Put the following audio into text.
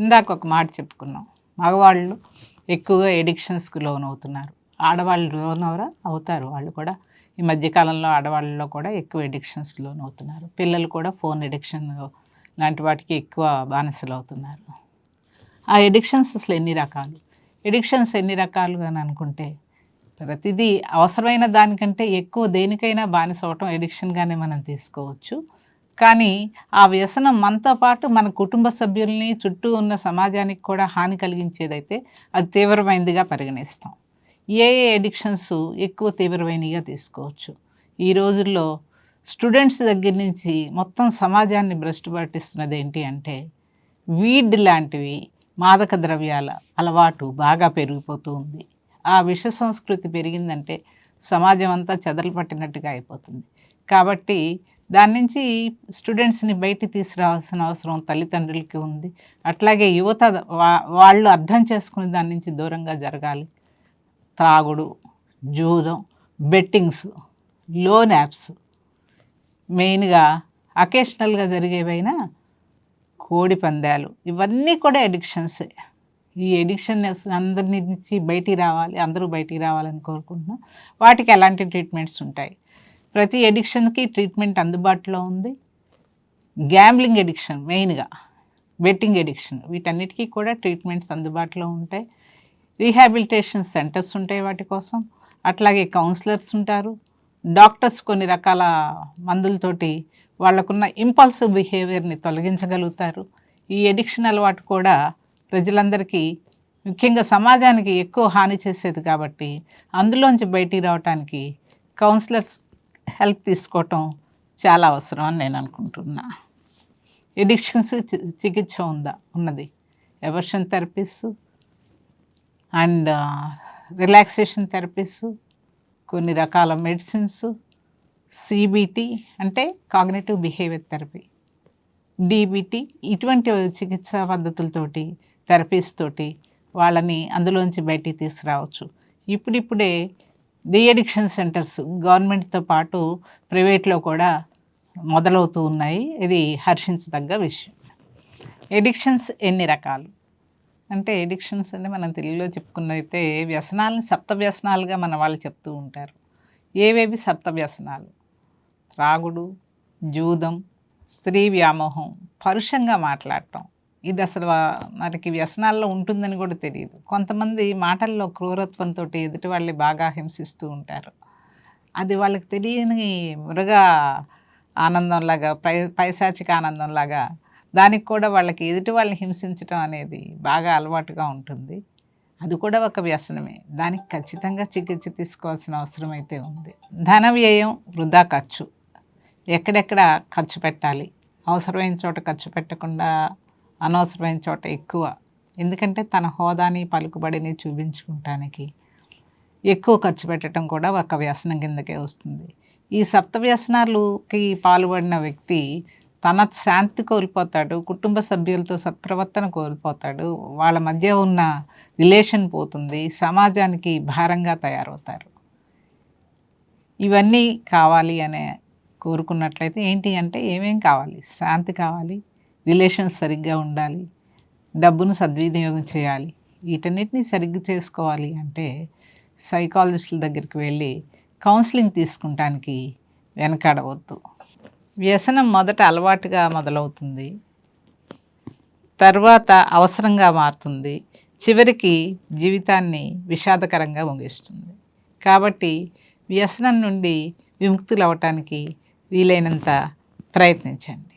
ఇందాక ఒక మాట చెప్పుకున్నాం, మగవాళ్ళు ఎక్కువగా ఎడిక్షన్స్కి లోనవుతున్నారు. ఆడవాళ్ళు లోనవరా అవుతారు. వాళ్ళు కూడా ఈ మధ్యకాలంలో ఆడవాళ్ళలో కూడా ఎక్కువ ఎడిక్షన్స్ లోనవుతున్నారు. పిల్లలు కూడా ఫోన్ ఎడిక్షన్ లాంటి వాటికి ఎక్కువ బానిసలు అవుతున్నారు. ఆ ఎడిక్షన్స్ అసలు ఎన్ని రకాలు? ఎడిక్షన్స్ ఎన్ని రకాలు అని అనుకుంటే, ప్రతిదీ అవసరమైన దానికంటే ఎక్కువ దేనికైనా బానిస అవ్వటం ఎడిక్షన్గానే మనం తీసుకోవచ్చు. కానీ ఆ వ్యసనం మనతో పాటు మన కుటుంబ సభ్యుల్ని, చుట్టూ ఉన్న సమాజానికి కూడా హాని కలిగించేదైతే అది తీవ్రమైనదిగా పరిగణిస్తాం. ఏ ఏ ఎడిక్షన్స్ ఎక్కువ తీవ్రమైనవిగా తీసుకోవచ్చు? ఈ రోజుల్లో స్టూడెంట్స్ దగ్గర నుంచి మొత్తం సమాజాన్ని భ్రష్టు పట్టిస్తున్నది ఏంటి అంటే, వీడ్ లాంటివి మాదక ద్రవ్యాల అలవాటు బాగా పెరిగిపోతూ ఉంది. ఆ విష సంస్కృతి పెరిగిందంటే సమాజం అంతా చెదలు పట్టినట్టుగా అయిపోతుంది. కాబట్టి దాని నుంచి స్టూడెంట్స్ని బయటికి తీసుకురావాల్సిన అవసరం తల్లిదండ్రులకి ఉంది. అట్లాగే యువత వాళ్ళు అర్థం చేసుకుని దాని నుంచి దూరంగా జరగాలి. త్రాగుడు, జూదం, బెట్టింగ్స్, లోన్ యాప్స్, మెయిన్గా అకేషనల్గా జరిగేవైనా కోడి పందాలు, ఇవన్నీ కూడా ఎడిక్షన్సే. ఈ ఎడిక్షన్స్ అందరి నుంచి బయటికి రావాలి, అందరూ బయటికి రావాలని కోరుకుంటున్నాం. వాటికి ఎలాంటి ట్రీట్మెంట్స్ ఉంటాయి? ప్రతి ఎడిక్షన్కి ట్రీట్మెంట్ అందుబాటులో ఉంది. గ్యాంబ్లింగ్ ఎడిక్షన్ మెయిన్గా, బెట్టింగ్ ఎడిక్షన్, వీటన్నిటికీ కూడా ట్రీట్మెంట్స్ అందుబాటులో ఉంటాయి. రీహాబిలిటేషన్ సెంటర్స్ ఉంటాయి వాటి కోసం. అట్లాగే కౌన్సిలర్స్ ఉంటారు. డాక్టర్స్ కొన్ని రకాల మందులతోటి వాళ్ళకున్న ఇంపల్సివ్ బిహేవియర్ని తొలగించగలుగుతారు. ఈ ఎడిక్షన్ అలవాటు కూడా ప్రజలందరికీ, ముఖ్యంగా సమాజానికి ఎక్కువ హాని చేసేది కాబట్టి అందులోంచి బయటికి రావటానికి కౌన్సిలర్స్ హెల్ప్ తీసుకోవటం చాలా అవసరం అని నేను అనుకుంటున్నా. ఎడిక్షన్స్ చికిత్స ఉన్నది. Aversion therapies and relaxation therapies, కొన్ని రకాల మెడిసిన్స్, సిబిటి అంటే కాగ్నిటివ్ బిహేవియర్ థెరపీ, డిబిటి, ఇటువంటి చికిత్సా పద్ధతులతోటి, థెరపీస్ తోటి వాళ్ళని అందులోంచి బయటికి తీసుకురావచ్చు. ఇప్పుడిప్పుడే డి అడిక్షన్ సెంటర్స్ గవర్నమెంట్తో పాటు ప్రైవేట్లో కూడా మొదలవుతూ ఉన్నాయి. ఇది హర్షించదగ్గ విషయం. ఎడిక్షన్స్ ఎన్ని రకాలు అంటే, ఎడిక్షన్స్ అంటే మనం తెలుగులో చెప్పుకున్నదైతే వ్యసనాలను సప్త వ్యసనాలుగా మన వాళ్ళు చెప్తూ ఉంటారు. ఏవేవి సప్త వ్యసనాలు? త్రాగుడు, జూదం, స్త్రీ వ్యామోహం, పరుషంగా మాట్లాడటం. ఇది అసలు మనకి వ్యసనాల్లో ఉంటుందని కూడా తెలియదు. కొంతమంది మాటల్లో క్రూరత్వంతో ఎదుటి వాళ్ళని బాగా హింసిస్తూ ఉంటారు. అది వాళ్ళకి తెలియని మృగ ఆనందంలాగా, పైశాచిక ఆనందంలాగా, దానికి కూడా వాళ్ళకి ఎదుటి వాళ్ళని హింసించడం అనేది బాగా అలవాటుగా ఉంటుంది. అది కూడా ఒక వ్యసనమే. దానికి ఖచ్చితంగా చికిత్స తీసుకోవాల్సిన అవసరం అయితే ఉంది. ధన వ్యయం, వృధా ఖర్చు, ఎక్కడెక్కడ ఖర్చు పెట్టాలి, అవసరమైన చోట ఖర్చు పెట్టకుండా అనవసరమైన చోట ఎక్కువ, ఎందుకంటే తన హోదాని, పలుకుబడిని చూపించుకుంటానికి ఎక్కువ ఖర్చు పెట్టడం కూడా ఒక వ్యసనం కిందకే వస్తుంది. ఈ సప్త వ్యసనాలకి పాల్పడిన వ్యక్తి తన శాంతి కోల్పోతాడు, కుటుంబ సభ్యులతో సత్ప్రవర్తన కోల్పోతాడు, వాళ్ళ మధ్య ఉన్న రిలేషన్ పోతుంది, సమాజానికి భారంగా తయారవుతారు. ఇవన్నీ కావాలి అనే కోరుకున్నట్లయితే ఏంటి అంటే, ఏమేం కావాలి? శాంతి కావాలి, రిలేషన్స్ సరిగ్గా ఉండాలి, డబ్బును సద్వినియోగం చేయాలి. వీటన్నిటిని సరిగ్గా చేసుకోవాలి అంటే సైకాలజిస్టుల దగ్గరికి వెళ్ళి కౌన్సిలింగ్ తీసుకుంటానికి వెనకాడవద్దు. వ్యసనం మొదట అలవాటుగా మొదలవుతుంది, తర్వాత అవసరంగా మారుతుంది, చివరికి జీవితాన్ని విషాదకరంగా ముగిస్తుంది. కాబట్టి వ్యసనం నుండి విముక్తులు అవ్వటానికి వీలైనంత ప్రయత్నించండి.